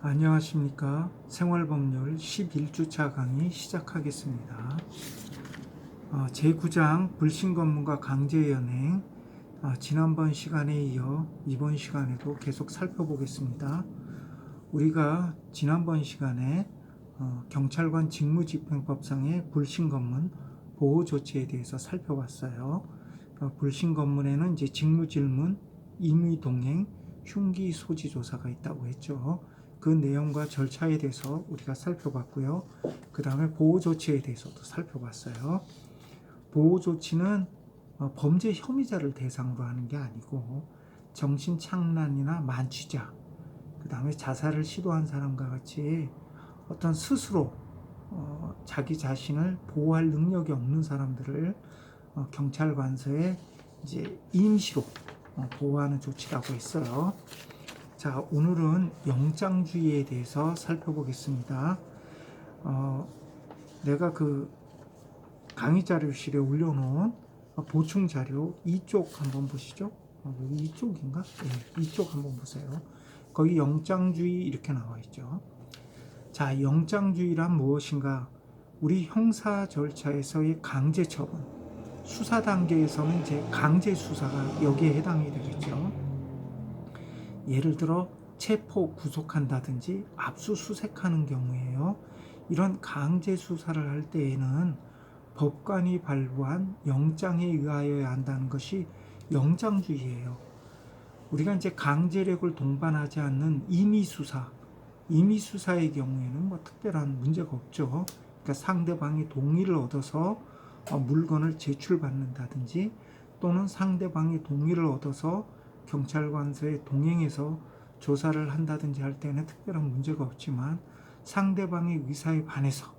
안녕하십니까. 생활법률 11주차 강의 시작하겠습니다. 제9장 불신검문과 강제연행, 지난번 시간에 이어 이번 시간에도 계속 살펴보겠습니다. 우리가 지난번 시간에 경찰관 직무집행법상의 불신검문 보호조치에 대해서 살펴봤어요. 불신검문에는 이제 직무질문, 임의동행, 흉기소지조사가 있다고 했죠. 그 내용과 절차에 대해서 우리가 살펴봤고요. 그 다음에 보호조치에 대해서도 살펴봤어요. 보호조치는 범죄 혐의자를 대상으로 하는 게 아니고 정신착란이나 만취자, 그 다음에 자살을 시도한 사람과 같이 어떤 스스로 자기 자신을 보호할 능력이 없는 사람들을 경찰관서에 이제 임시로 보호하는 조치라고 했어요. 자, 오늘은 영장주의에 대해서 살펴보겠습니다. 내가 그 강의 자료실에 올려놓은 보충 자료 이쪽 한번 보시죠. 이쪽인가? 네, 이쪽 한번 보세요. 거기 영장주의 이렇게 나와 있죠. 자, 영장주의란 무엇인가? 우리 형사 절차에서의 강제 처분, 수사 단계에서는 이제 강제 수사가 여기에 해당이 되겠죠. 예를 들어 체포, 구속한다든지 압수수색하는 경우에요. 이런 강제 수사를 할 때에는 법관이 발부한 영장에 의하여야 한다는 것이 영장주의예요. 우리가 이제 강제력을 동반하지 않는 임의수사의 경우에는 뭐 특별한 문제가 없죠. 그러니까 상대방의 동의를 얻어서 물건을 제출받는다든지 또는 상대방의 동의를 얻어서 경찰관서에 동행해서 조사를 한다든지 할 때는 특별한 문제가 없지만 상대방의 의사에 반해서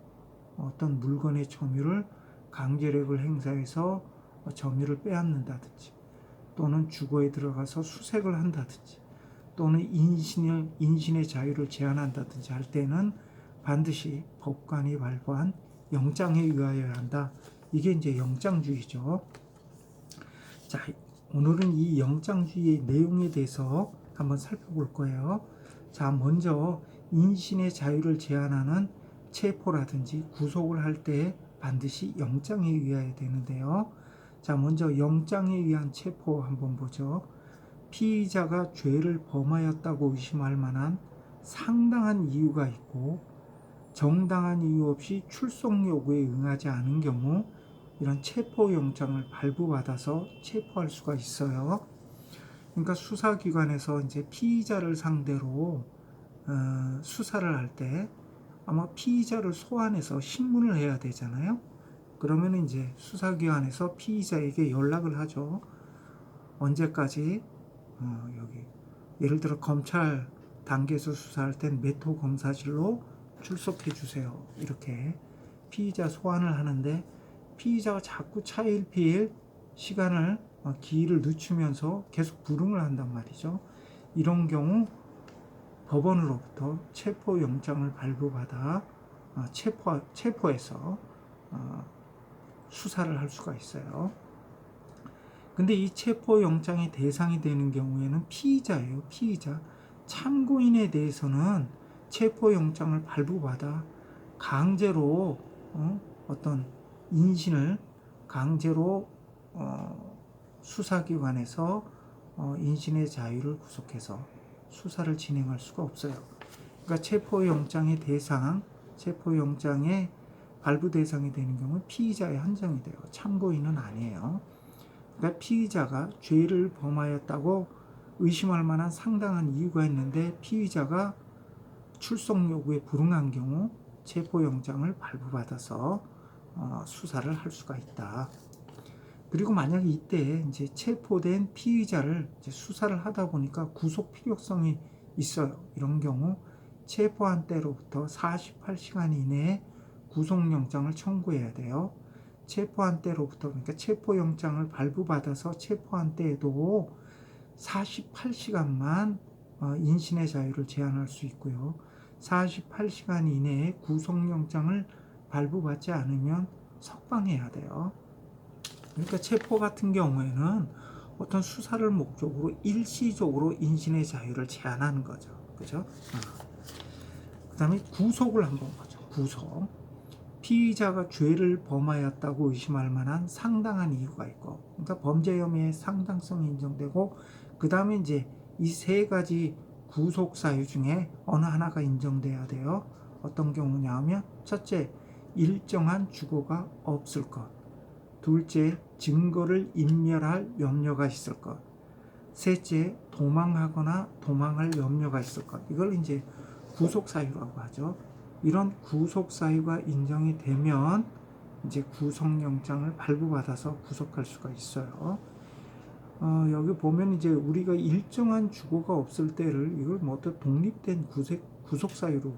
어떤 물건의 점유를 강제력을 행사해서 점유를 빼앗는다든지 또는 주거에 들어가서 수색을 한다든지 또는 인신의 자유를 제한한다든지 할 때는 반드시 법관이 발부한 영장에 의하여야 한다. 이게 이제 영장주의죠. 자, 오늘은 이 영장주의의 내용에 대해서 한번 살펴볼 거예요. 자, 먼저 인신의 자유를 제한하는 체포라든지 구속을 할 때 반드시 영장에 의해야 되는데요. 자, 먼저 영장에 의한 체포 한번 보죠. 피의자가 죄를 범하였다고 의심할 만한 상당한 이유가 있고 정당한 이유 없이 출석 요구에 응하지 않은 경우 이런 체포영장을 발부받아서 체포할 수가 있어요. 그러니까 수사기관에서 이제 피의자를 상대로 수사를 할 때 아마 피의자를 소환해서 신문을 해야 되잖아요. 그러면 이제 수사기관에서 피의자에게 연락을 하죠. 언제까지 여기 예를 들어 검찰 단계에서 수사할 땐 몇 호 검사실로 출석해 주세요. 이렇게 피의자 소환을 하는데 피의자가 자꾸 차일피일 시간을 기일을 늦추면서 계속 불응을 한단 말이죠. 이런 경우 법원으로부터 체포영장을 발부받아 체포해서 수사를 할 수가 있어요. 근데 이 체포영장의 대상이 되는 경우에는 피의자예요. 피의자. 참고인에 대해서는 체포영장을 발부받아 강제로 어떤 인신을 강제로 수사기관에서 인신의 자유를 구속해서 수사를 진행할 수가 없어요. 그러니까 체포영장의 대상, 체포영장의 발부 대상이 되는 경우는 피의자에 한정이 돼요. 참고인은 아니에요. 그러니까 피의자가 죄를 범하였다고 의심할 만한 상당한 이유가 있는데 피의자가 출석 요구에 불응한 경우 체포영장을 발부받아서 수사를 할 수가 있다. 그리고 만약에 이때 이제 체포된 피의자를 이제 수사를 하다 보니까 구속 필요성이 있어요. 이런 경우 체포한 때로부터 48시간 이내에 구속영장을 청구해야 돼요. 체포한 때로부터, 그러니까 체포영장을 발부받아서 체포한 때에도 48시간만 인신의 자유를 제한할 수 있고요. 48시간 이내에 구속영장을 발부받지 않으면 석방해야 돼요. 그러니까 체포 같은 경우에는 어떤 수사를 목적으로 일시적으로 인신의 자유를 제한하는 거죠. 그죠? 다음에 구속을 한번 보죠. 구속. 피의자가 죄를 범하였다고 의심할 만한 상당한 이유가 있고, 그러니까 범죄 혐의의 상당성이 인정되고, 그 다음에 이제 이 세 가지 구속 사유 중에 어느 하나가 인정돼야 돼요. 어떤 경우냐 하면, 첫째, 일정한 주거가 없을 것. 둘째, 증거를 인멸할 염려가 있을 것. 셋째, 도망하거나 도망할 염려가 있을 것. 이걸 이제 구속 사유라고 하죠. 이런 구속 사유가 인정이 되면 이제 구속영장을 발부받아서 구속할 수가 있어요. 여기 보면 이제 우리가 일정한 주거가 없을 때를 이걸 뭐 또 독립된 구속 사유로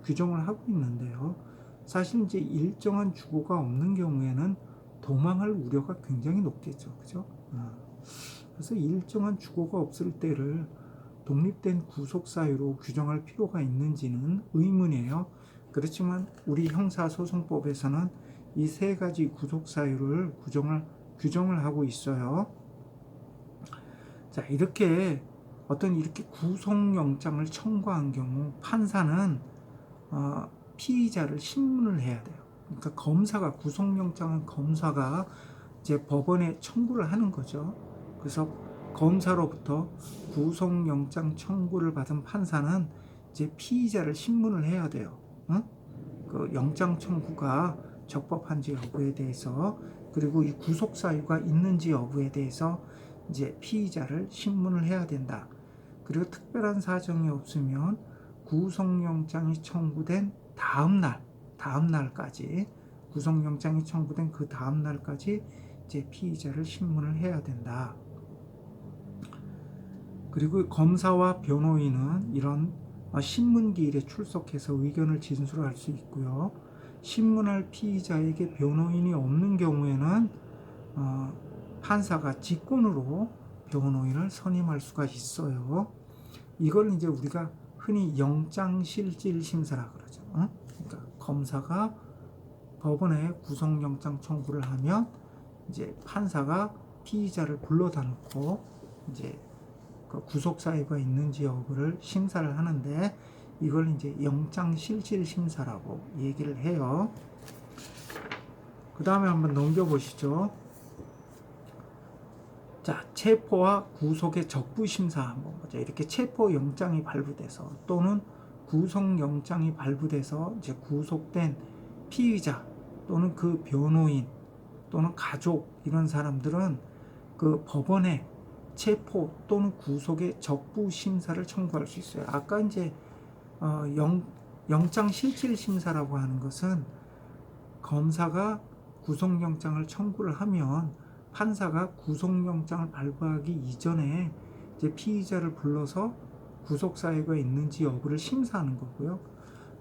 규정을 하고 있는데요. 사실 이제 일정한 주거가 없는 경우에는 도망할 우려가 굉장히 높겠죠, 그죠? 그래서 일정한 주거가 없을 때를 독립된 구속 사유로 규정할 필요가 있는지는 의문이에요. 그렇지만 우리 형사소송법에서는 이 세 가지 구속 사유를 규정을 하고 있어요. 자, 이렇게 구속영장을 청구한 경우 판사는 피의자를 신문을 해야 돼요. 그러니까 구속영장은 검사가 이제 법원에 청구를 하는 거죠. 그래서 검사로부터 구속영장 청구를 받은 판사는 이제 피의자를 신문을 해야 돼요. 그 영장 청구가 적법한지 여부에 대해서, 그리고 이 구속 사유가 있는지 여부에 대해서 이제 피의자를 신문을 해야 된다. 그리고 특별한 사정이 없으면 구속영장이 청구된 다음 날까지, 구속영장이 청구된 그 다음 날까지 이제 피의자를 신문을 해야 된다. 그리고 검사와 변호인은 이런 신문기일에 출석해서 의견을 진술할 수 있고요. 신문할 피의자에게 변호인이 없는 경우에는 판사가 직권으로 변호인을 선임할 수가 있어요. 이걸 이제 우리가 흔히 영장실질심사라 그러죠. 그러니까 검사가 법원에 구속영장 청구를 하면 이제 판사가 피의자를 불러다 놓고 이제 그 구속 사유가 있는지 여부를 심사를 하는데, 이걸 이제 영장실질심사라고 얘기를 해요. 그 다음에 한번 넘겨보시죠. 자, 체포와 구속의 적부심사 한번 보자. 이렇게 체포영장이 발부돼서 또는 구속영장이 발부돼서 이제 구속된 피의자 또는 그 변호인 또는 가족, 이런 사람들은 그 법원에 체포 또는 구속의 적부심사를 청구할 수 있어요. 아까 이제 영장실질심사라고 하는 것은 검사가 구속영장을 청구를 하면 판사가 구속영장을 발부하기 이전에 이제 피의자를 불러서 구속 사유가 있는지 여부를 심사하는 거고요.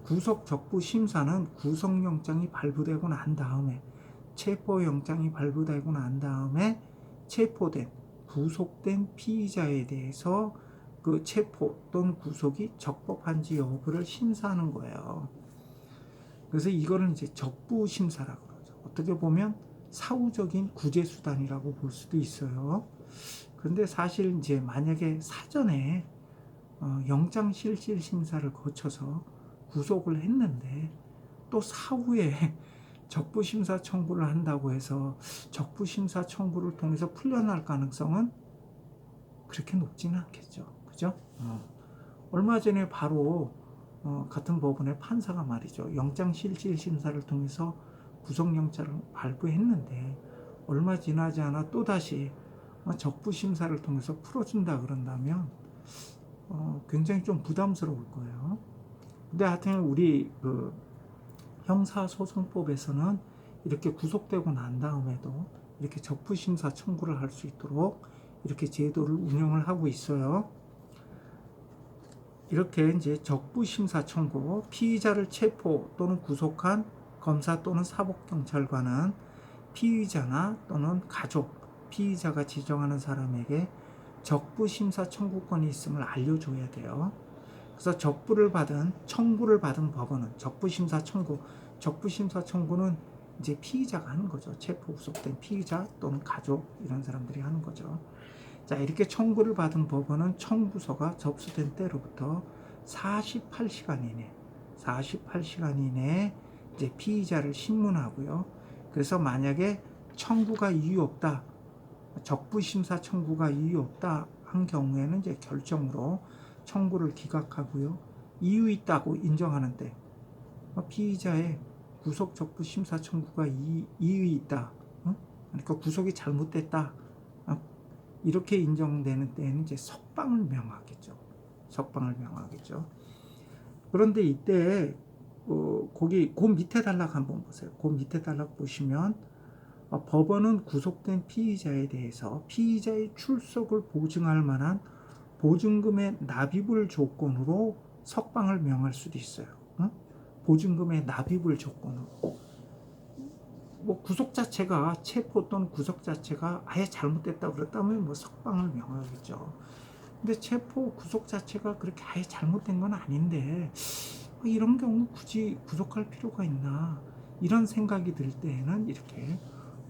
구속 적부 심사는 구속영장이 발부되고 난 다음에, 체포영장이 발부되고 난 다음에 구속된 피의자에 대해서 그 체포 또는 구속이 적법한지 여부를 심사하는 거예요. 그래서 이거는 이제 적부 심사라고 그러죠. 어떻게 보면 사후적인 구제 수단이라고 볼 수도 있어요. 그런데 사실 이제 만약에 사전에 영장 실질 심사를 거쳐서 구속을 했는데 또 사후에 적부 심사 청구를 한다고 해서 적부 심사 청구를 통해서 풀려날 가능성은 그렇게 높지는 않겠죠. 그죠? 얼마 전에 바로 같은 법원의 판사가 말이죠. 영장 실질 심사를 통해서 구속영장을 발부했는데 얼마 지나지 않아 또다시 적부 심사를 통해서 풀어준다 그런다면 굉장히 좀 부담스러울 거예요. 근데 하여튼 우리 그 형사소송법에서는 이렇게 구속되고 난 다음에도 이렇게 적부 심사 청구를 할 수 있도록 이렇게 제도를 운영을 하고 있어요. 이렇게 이제 적부 심사 청구, 피의자를 체포 또는 구속한 검사 또는 사법경찰관은 피의자나 또는 가족, 피의자가 지정하는 사람에게 적부 심사 청구권이 있음을 알려줘야 돼요. 그래서 청구를 받은 법원은 적부 심사 청구는 이제 피의자가 하는 거죠. 체포 구속된 피의자 또는 가족, 이런 사람들이 하는 거죠. 자, 이렇게 청구를 받은 법원은 청구서가 접수된 때로부터 48시간 이내 48시간 이내에 이제 피의자를 신문하고요. 그래서 만약에 청구가 이유 없다, 적부심사 청구가 이유 없다 한 경우에는 이제 결정으로 청구를 기각하고요. 이유 있다고 인정하는데 피의자의 구속 적부 심사 청구가 이유 있다, 그러니까 구속이 잘못됐다, 이렇게 인정되는 때에는 이제 석방을 명하겠죠. 석방을 명하겠죠. 그런데 이때 거기 그 밑에 단락 한번 보세요. 그 밑에 단락 보시면 법원은 구속된 피의자에 대해서 피의자의 출석을 보증할 만한 보증금의 납입을 조건으로 석방을 명할 수도 있어요. 보증금의 납입을 조건으로. 뭐 구속 자체가 체포 또는 구속 자체가 아예 잘못됐다고 그랬다면 뭐 석방을 명하겠죠. 근데 체포 구속 자체가 그렇게 아예 잘못된 건 아닌데 이런 경우 굳이 구속할 필요가 있나 이런 생각이 들 때에는 이렇게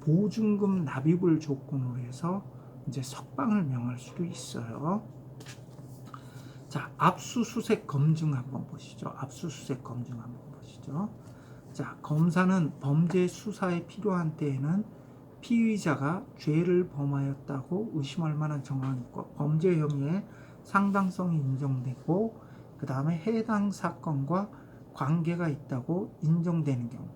보증금 납입을 조건으로 해서 이제 석방을 명할 수도 있어요. 자, 압수수색 검증 한번 보시죠. 압수수색 검증 한번 보시죠. 자, 검사는 범죄 수사에 필요한 때에는 피의자가 죄를 범하였다고 의심할 만한 정황이 있고 범죄 혐의의 상당성이 인정되고 그 다음에 해당 사건과 관계가 있다고 인정되는 경우,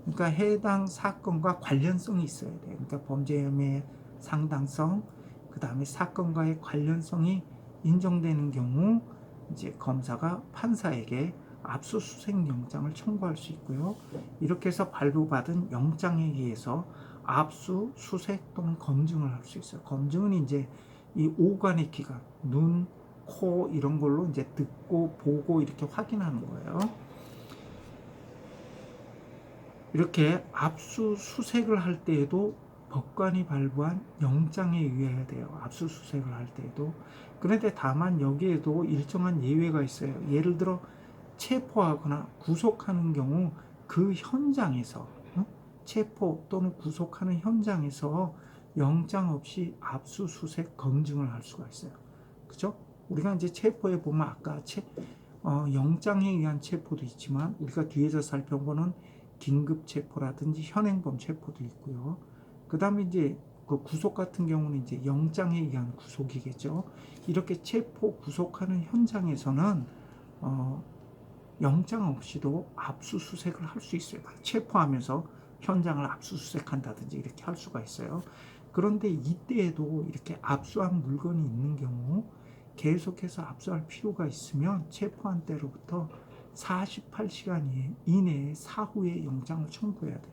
그러니까 해당 사건과 관련성이 있어야 돼요. 그러니까 범죄 혐의의 상당성, 그 다음에 사건과의 관련성이 인정되는 경우 이제 검사가 판사에게 압수수색 영장을 청구할 수 있고요. 이렇게 해서 발부받은 영장에 의해서 압수수색 또는 검증을 할 수 있어요. 검증은 이제 이 오간의 기관, 눈, 코 이런 걸로 이제 듣고 보고 이렇게 확인하는 거예요. 이렇게 압수수색을 할 때에도 법관이 발부한 영장에 의해야 돼요. 압수수색을 할 때에도. 그런데 다만 여기에도 일정한 예외가 있어요. 예를 들어 체포하거나 구속하는 경우 그 현장에서 체포 또는 구속하는 현장에서 영장 없이 압수수색 검증을 할 수가 있어요. 그죠? 우리가 이제 체포에 보면 아까 영장에 의한 체포도 있지만 우리가 뒤에서 살펴보는 긴급 체포라든지 현행범 체포도 있고요. 그 다음에 이제 그 구속 같은 경우는 이제 영장에 의한 구속이겠죠. 이렇게 체포 구속하는 현장에서는 영장 없이도 압수수색을 할 수 있어요. 체포하면서 현장을 압수수색한다든지 이렇게 할 수가 있어요. 그런데 이때에도 이렇게 압수한 물건이 있는 경우 계속해서 압수할 필요가 있으면 체포한 때로부터 48시간 이내에 사후에 영장을 청구해야 돼요.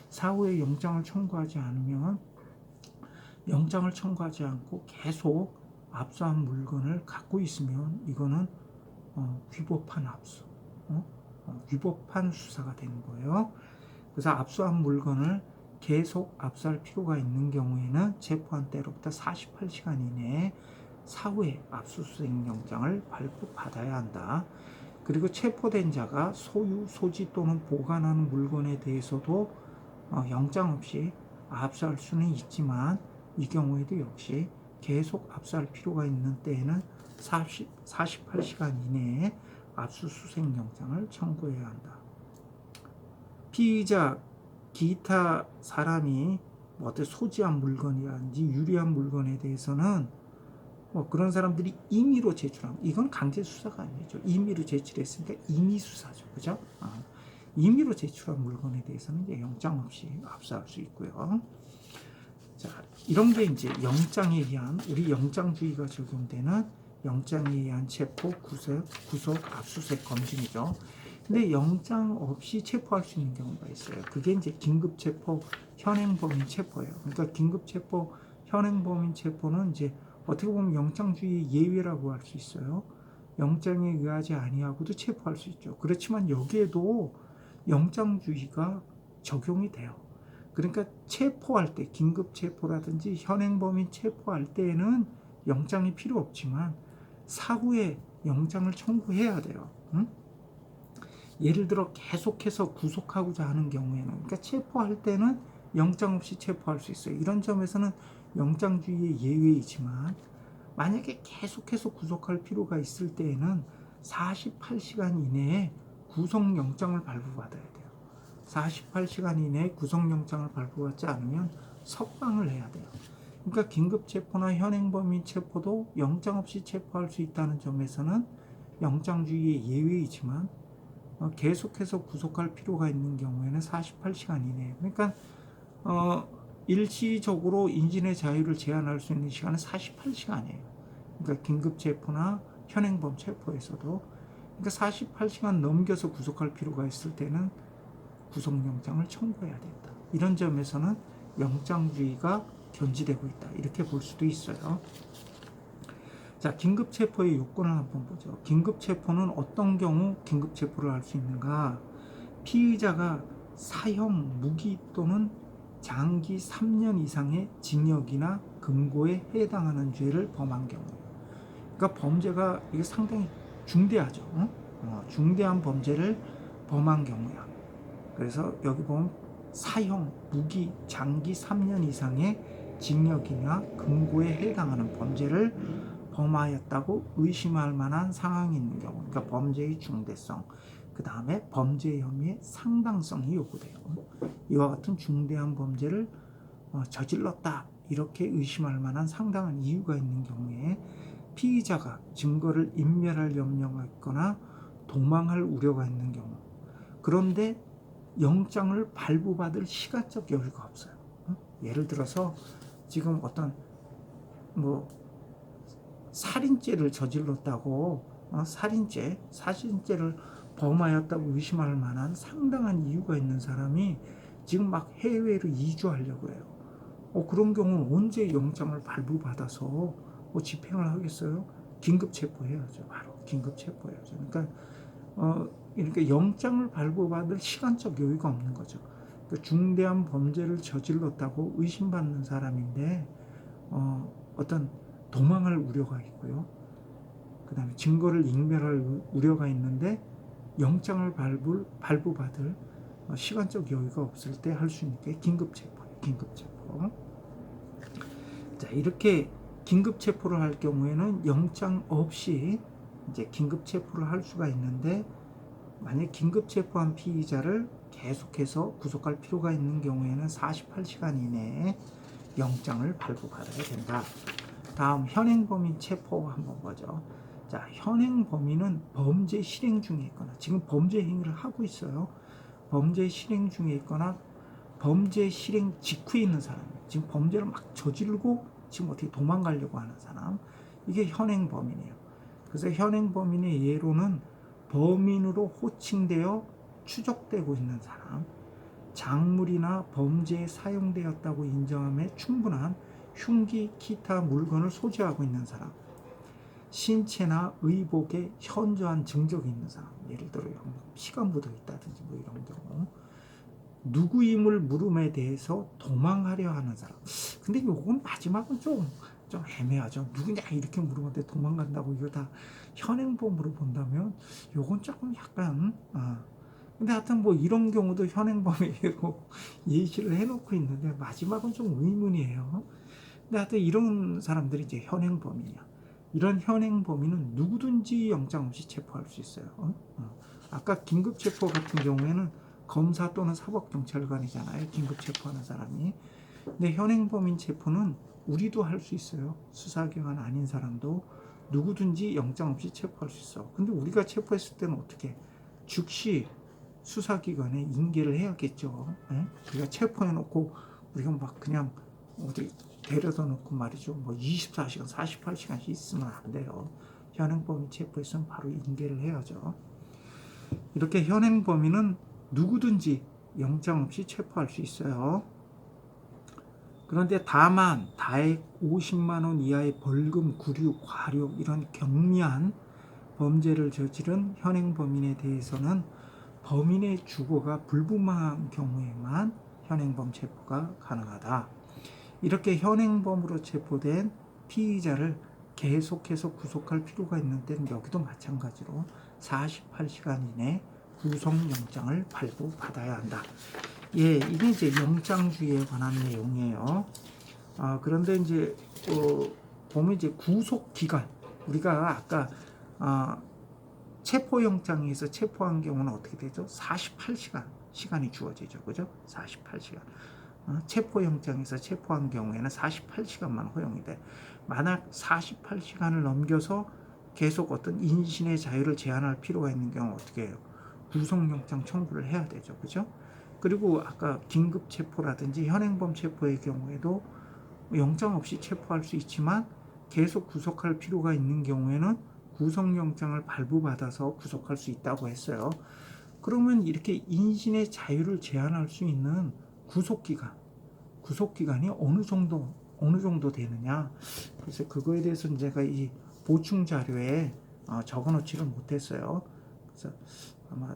사후에 영장을 청구하지 않으면 영장을 청구하지 않고 계속 압수한 물건을 갖고 있으면 이거는 위법한 압수, 위법한 수사가 되는 거예요. 그래서 압수한 물건을 계속 압수할 필요가 있는 경우에는 체포한 때로부터 48시간 이내에 사후에 압수수색 영장을 발부받아야 한다. 그리고 체포된 자가 소유, 소지 또는 보관하는 물건에 대해서도 영장 없이 압수할 수는 있지만 이 경우에도 역시 계속 압수할 필요가 있는 때에는 48시간 이내에 압수수색 영장을 청구해야 한다. 피의자 기타 사람이 어떤 소지한 물건이라든지 유리한 물건에 대해서는 그런 사람들이 임의로 제출한, 이건 강제 수사가 아니죠. 임의로 제출했으니까 임의 수사죠, 그죠? 임의로 제출한 물건에 대해서는 이제 영장 없이 압수할 수 있고요. 자, 이런 게 이제 영장에 의한, 우리 영장주의가 적용되는 영장에 의한 체포, 구속, 압수수색 검증이죠. 근데 영장 없이 체포할 수 있는 경우가 있어요. 그게 이제 긴급체포, 현행범인 체포예요. 그러니까 긴급체포, 현행범인 체포는 이제 어떻게 보면 영장주의 예외라고 할 수 있어요. 영장에 의하지 아니하고도 체포할 수 있죠. 그렇지만 여기에도 영장주의가 적용이 돼요. 그러니까 체포할 때, 긴급체포라든지 현행범인 체포할 때에는 영장이 필요 없지만 사후에 영장을 청구해야 돼요. 예를 들어 계속해서 구속하고자 하는 경우에는, 그러니까 체포할 때는 영장 없이 체포할 수 있어요. 이런 점에서는 영장주의의 예외이지만 만약에 계속해서 구속할 필요가 있을 때에는 48시간 이내에 구속영장을 발부받아야 돼요. 48시간 이내에 구속영장을 발부받지 않으면 석방을 해야 돼요. 그러니까 긴급체포나 현행범인 체포도 영장 없이 체포할 수 있다는 점에서는 영장주의의 예외이지만 계속해서 구속할 필요가 있는 경우에는 48시간 이내에, 그러니까 일시적으로 인신의 자유를 제한할 수 있는 시간은 48시간이에요. 그러니까 긴급체포나 현행범 체포에서도, 그러니까 48시간 넘겨서 구속할 필요가 있을 때는 구속영장을 청구해야 된다. 이런 점에서는 영장주의가 견지되고 있다. 이렇게 볼 수도 있어요. 자, 긴급체포의 요건을 한번 보죠. 긴급체포는 어떤 경우 긴급체포를 할 수 있는가? 피의자가 사형, 무기 또는 장기 3년 이상의 징역이나 금고에 해당하는 죄를 범한 경우. 그러니까 범죄가 이게 상당히 중대하죠. 중대한 범죄를 범한 경우야. 그래서 여기 보면 사형, 무기, 장기 3년 이상의 징역이나 금고에 해당하는 범죄를 범하였다고 의심할 만한 상황이 있는 경우, 그러니까 범죄의 중대성, 그 다음에 범죄 혐의의 상당성이 요구돼요. 이와 같은 중대한 범죄를 저질렀다, 이렇게 의심할 만한 상당한 이유가 있는 경우에 피의자가 증거를 인멸할 염려가 있거나 도망할 우려가 있는 경우, 그런데 영장을 발부받을 시간적 여유가 없어요. 예를 들어서 지금 어떤 살인죄를 저질렀다고, 살인죄를 범하였다고 의심할 만한 상당한 이유가 있는 사람이 지금 막 해외로 이주하려고 해요. 그런 경우는 언제 영장을 발부받아서 집행을 하겠어요? 긴급 체포해야죠. 바로 긴급 체포해야죠. 그러니까 영장을 발부받을 시간적 여유가 없는 거죠. 그러니까 중대한 범죄를 저질렀다고 의심받는 사람인데 어떤 도망할 우려가 있고요. 그 다음에 증거를 인멸할 우려가 있는데 영장을 발부받을 시간적 여유가 없을 때 할 수 있는 게 긴급체포예요. 긴급체포. 자, 이렇게 긴급체포를 할 경우에는 영장 없이 이제 긴급체포를 할 수가 있는데, 만약 긴급체포한 피의자를 계속해서 구속할 필요가 있는 경우에는 48시간 이내에 영장을 발부받아야 된다. 다음 현행범인 체포 한번 보죠. 자, 현행범인은 범죄 실행 중에 있거나 지금 범죄 행위를 하고 있어요. 범죄 실행 중에 있거나 범죄 실행 직후에 있는 사람, 지금 범죄를 막 저지르고 지금 어떻게 도망가려고 하는 사람, 이게 현행범인이에요. 그래서 현행범인의 예로는 범인으로 호칭되어 추적되고 있는 사람, 작물이나 범죄에 사용되었다고 인정함에 충분한 흉기, 기타 물건을 소지하고 있는 사람, 신체나 의복에 현저한 증적이 있는 사람, 예를 들어 피가 묻어 있다든지 이런 경우, 누구임을 물음에 대해서 도망하려 하는 사람. 근데 요건 마지막은 좀 애매하죠. 누구냐 이렇게 물으면 도망간다고, 이거 다 현행범으로 본다면 요건 조금 약간 근데 하여튼 이런 경우도 현행범이고 예시를 해놓고 있는데 마지막은 좀 의문이에요. 근데 하여튼 이런 사람들이 이제 현행범이냐. 이런 현행범인은 누구든지 영장 없이 체포할 수 있어요. 아까 긴급체포 같은 경우에는 검사 또는 사법경찰관이잖아요. 긴급체포하는 사람이. 근데 현행범인 체포는 우리도 할 수 있어요. 수사기관 아닌 사람도 누구든지 영장 없이 체포할 수 있어. 근데 우리가 체포했을 때는 어떻게? 즉시 수사기관에 인계를 해야겠죠. 우리가 체포해놓고 우리가 막 그냥 어디 데려다 놓고 말이죠. 24시간, 48시간씩 있으면 안 돼요. 현행범인 체포했으면 바로 인계를 해야죠. 이렇게 현행범인은 누구든지 영장 없이 체포할 수 있어요. 그런데 다만 다액 50만 원 이하의 벌금, 구류, 과료 이런 경미한 범죄를 저지른 현행범인에 대해서는 범인의 주거가 불분명한 경우에만 현행범 체포가 가능하다. 이렇게 현행범으로 체포된 피의자를 계속해서 구속할 필요가 있는 때는 여기도 마찬가지로 48시간 이내 구속영장을 발부받아야 한다. 예, 이게 이제 영장주의에 관한 내용이에요. 그런데 이제 보면 이제 구속 기간, 우리가 아까 체포영장에서 체포한 경우는 어떻게 되죠? 48시간 시간이 주어지죠. 그죠? 48시간. 체포영장에서 체포한 경우에는 48시간만 허용이 돼. 만약 48시간을 넘겨서 계속 어떤 인신의 자유를 제한할 필요가 있는 경우 어떻게 해요? 구속영장 청구를 해야 되죠. 그죠? 그리고 아까 긴급 체포라든지 현행범 체포의 경우에도 영장 없이 체포할 수 있지만 계속 구속할 필요가 있는 경우에는 구속영장을 발부받아서 구속할 수 있다고 했어요. 그러면 이렇게 인신의 자유를 제한할 수 있는 구속기간이 어느 정도 되느냐. 그래서 그거에 대해서 제가 이 보충 자료에 적어놓지를 못했어요. 그래서 아마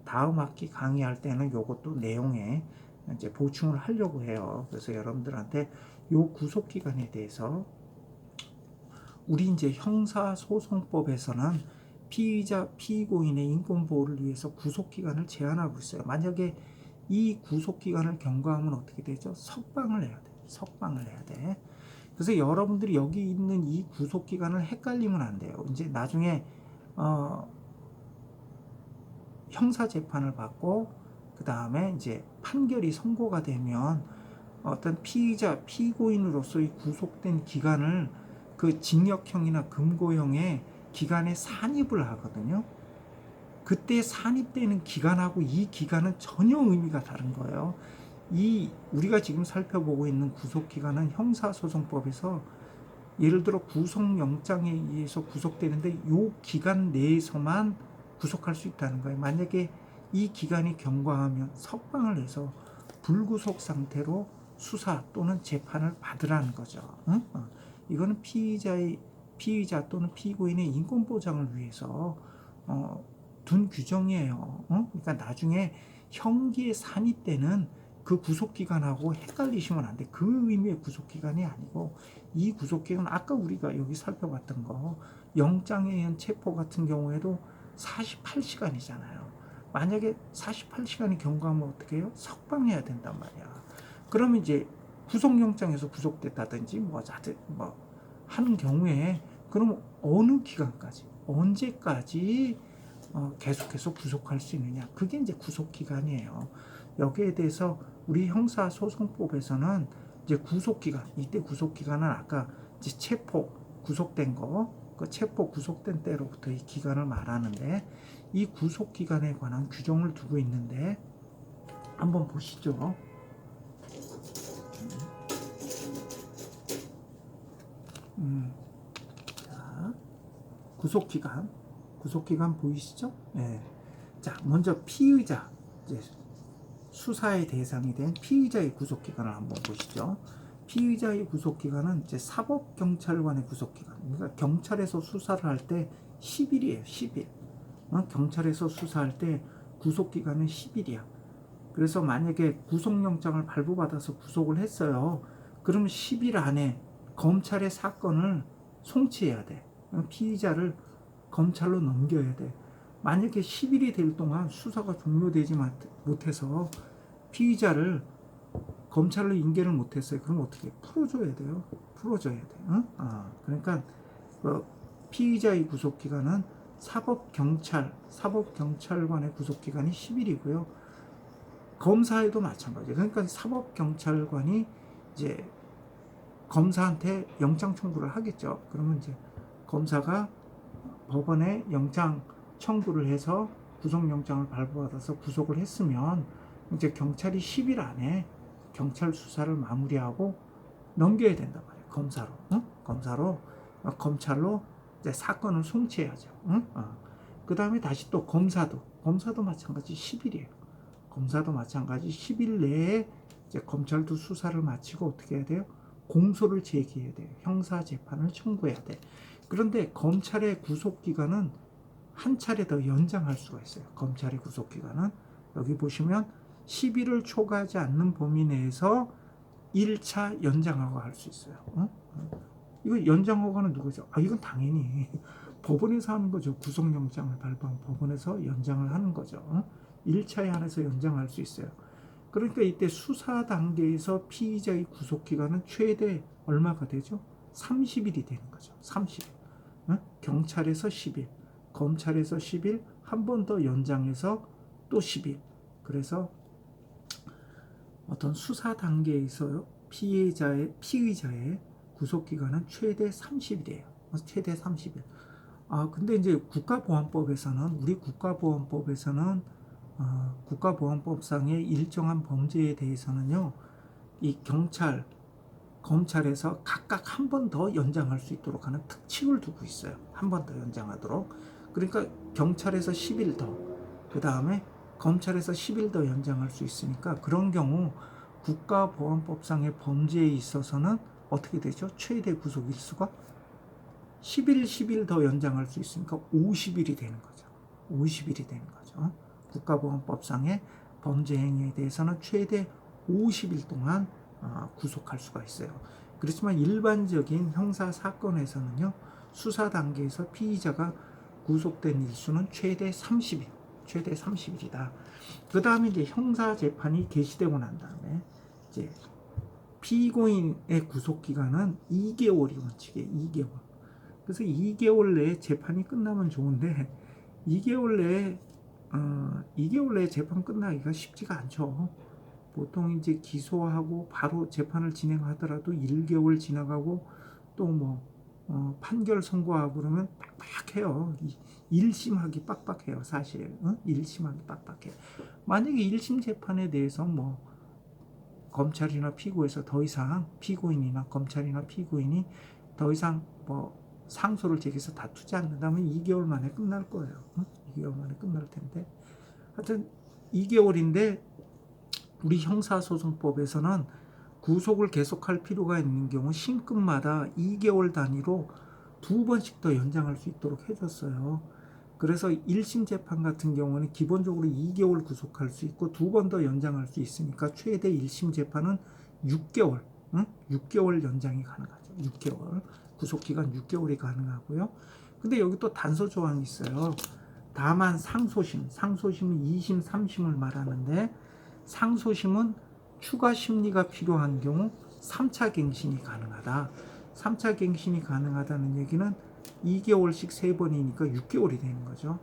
다음 학기 강의할 때는 요것도 내용에 이제 보충을 하려고 해요. 그래서 여러분들한테 요 구속기간에 대해서 우리 이제 형사소송법에서는 피의자, 피고인의 인권보호를 위해서 구속기간을 제한하고 있어요. 만약에 이 구속기간을 경과하면 어떻게 되죠? 석방을 해야 돼. 석방을 해야 돼. 그래서 여러분들이 여기 있는 이 구속기간을 헷갈리면 안 돼요. 이제 나중에 형사재판을 받고 그 다음에 이제 판결이 선고가 되면 어떤 피의자, 피고인으로서의 구속된 기간을 그 징역형이나 금고형의 기간에 산입을 하거든요. 그때 산입되는 기간하고 이 기간은 전혀 의미가 다른 거예요. 이 우리가 지금 살펴보고 있는 구속기간은 형사소송법에서 예를 들어 구속영장에 의해서 구속되는데 이 기간 내에서만 구속할 수 있다는 거예요. 만약에 이 기간이 경과하면 석방을 해서 불구속 상태로 수사 또는 재판을 받으라는 거죠. 응? 이거는 피의자 또는 피고인의 인권 보장을 위해서 둔 규정이에요. 그러니까 나중에 형기에 산입되는 그 구속기간하고 헷갈리시면 안 돼. 그 의미의 구속기간이 아니고 이 구속기간 아까 우리가 여기 살펴봤던 거 영장에 의한 체포 같은 경우에도 48시간이잖아요. 만약에 48시간이 경과하면 어떻게 해요? 석방해야 된단 말이야. 그러면 이제 구속영장에서 구속됐다든지 뭐 하는 경우에 그럼 어느 기간까지 언제까지 계속해서 구속할 수 있느냐, 그게 이제 구속기간이에요. 여기에 대해서 우리 형사소송법에서는 이제 구속기간, 이때 구속기간은 아까 이제 체포 구속된 거, 그 체포 구속된 때로부터 이 기간을 말하는데 이 구속기간에 관한 규정을 두고 있는데 한번 보시죠. 자, 구속기간 보이시죠? 네. 자, 먼저 피의자, 이제 수사의 대상이 된 피의자의 구속기간을 한번 보시죠. 피의자의 구속기간은 이제 사법경찰관의 구속기간. 그러니까 경찰에서 수사를 할 때 10일이에요. 10일. 경찰에서 수사할 때 구속기간은 10일이야. 그래서 만약에 구속영장을 발부받아서 구속을 했어요. 그러면 10일 안에 검찰의 사건을 송치해야 돼. 피의자를 검찰로 넘겨야 돼. 만약에 10일이 될 동안 수사가 종료되지 못해서 피의자를 검찰로 인계를 못했어요. 그럼 어떻게 풀어줘야 돼요? 풀어줘야 돼. 그러니까 피의자의 구속기간은 사법경찰관의 구속기간이 10일이고요. 검사에도 마찬가지예요. 그러니까 사법경찰관이 이제 검사한테 영장 청구를 하겠죠. 그러면 이제 검사가 법원에 영장 청구를 해서 구속영장을 발부받아서 구속을 했으면 이제 경찰이 10일 안에 경찰 수사를 마무리하고 넘겨야 된단 말이에요. 검사로 검찰로 이제 사건을 송치해야죠. 그 다음에 다시 또 검사도 마찬가지 10일이에요. 검사도 마찬가지 10일 내에 이제 검찰도 수사를 마치고 어떻게 해야 돼요? 공소를 제기해야 돼요. 형사 재판을 청구해야 돼. 그런데 검찰의 구속기간은 한 차례 더 연장할 수가 있어요. 검찰의 구속기간은 여기 보시면 10일을 초과하지 않는 범위 내에서 1차 연장허가 할 수 있어요. 이거 연장허가는 누구죠? 이건 당연히 법원에서 하는 거죠. 구속영장을 발부한 법원에서 연장을 하는 거죠. 1차에 한해서 연장할 수 있어요. 그러니까 이때 수사 단계에서 피의자의 구속기간은 최대 얼마가 되죠? 30일이 되는 거죠. 30일. 경찰에서 10일, 검찰에서 10일, 한 번 더 연장해서 또 10일. 그래서 어떤 수사 단계에 있어요. 피의자의 구속 기간은 최대 30일이에요. 최대 30일. 근데 이제 우리 국가보안법에서는 국가보안법상의 일정한 범죄에 대해서는요, 이 검찰에서 각각 한 번 더 연장할 수 있도록 하는 특칙을 두고 있어요. 한 번 더 연장하도록. 그러니까 경찰에서 10일 더, 그 다음에 검찰에서 10일 더 연장할 수 있으니까 그런 경우 국가보안법상의 범죄에 있어서는 어떻게 되죠? 최대 구속 일수가 10일 더 연장할 수 있으니까 50일이 되는 거죠. 50일이 되는 거죠. 국가보안법상의 범죄 행위에 대해서는 최대 50일 동안 구속할 수가 있어요. 그렇지만 일반적인 형사 사건에서는요, 수사 단계에서 피의자가 구속된 일수는 최대 30일, 최대 30일이다. 그 다음에 이제 형사 재판이 개시되고 난 다음에 이제 피고인의 구속 기간은 2개월이 원칙이에요. 2개월. 그래서 2개월 내에 재판이 끝나면 좋은데 2개월 내에 재판 끝나기가 쉽지가 않죠. 보통 이제 기소하고 바로 재판을 진행하더라도 1개월 지나가고 또 판결 선고하고 그러면 빡빡해요. 1심하기 빡빡해요, 사실. 1심하기 빡빡해. 만약에 1심 재판에 대해서 검찰이나 피고에서 더 이상 피고인이나 검찰이나 피고인이 더 이상 상소를 제기해서 다투지 않는다면 2개월 만에 끝날 거예요. 2개월 만에 끝날 텐데. 하여튼 2개월인데 우리 형사소송법에서는 구속을 계속할 필요가 있는 경우 신급마다 2개월 단위로 2번씩 더 연장할 수 있도록 해줬어요. 그래서 1심 재판 같은 경우는 기본적으로 2개월 구속할 수 있고 2번 더 연장할 수 있으니까 최대 1심 재판은 6개월, 6개월 연장이 가능하죠. 6개월. 구속기간 6개월이 가능하고요. 근데 여기 또 단서 조항이 있어요. 다만 상소심은 2심, 3심을 말하는데 상소심은 추가 심리가 필요한 경우 3차 갱신이 가능하다. 3차 갱신이 가능하다는 얘기는 2개월씩 3번이니까 6개월이 되는 거죠.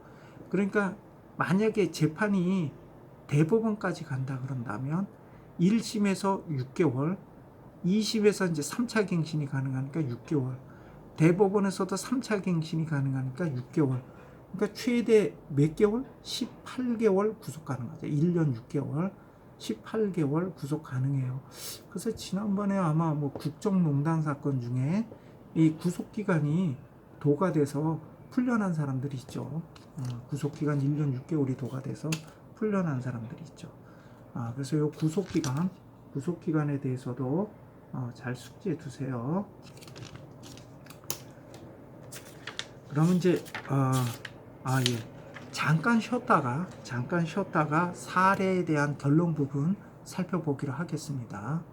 그러니까 만약에 재판이 대법원까지 간다 그런다면 1심에서 6개월, 2심에서 이제 3차 갱신이 가능하니까 6개월, 대법원에서도 3차 갱신이 가능하니까 6개월. 그러니까 최대 몇 개월? 18개월 구속 가능하죠. 1년 6개월, 18개월 구속 가능해요. 그래서 지난번에 아마 국정농단 사건 중에 이 구속기간이 도가 돼서 풀려난 사람들이 있죠. 구속기간 1년 6개월이 도가 돼서 풀려난 사람들이 있죠. 그래서 이 구속기간에 대해서도 잘 숙지해 두세요. 그러면 이제 잠깐 쉬었다가 사례에 대한 결론 부분 살펴보기로 하겠습니다.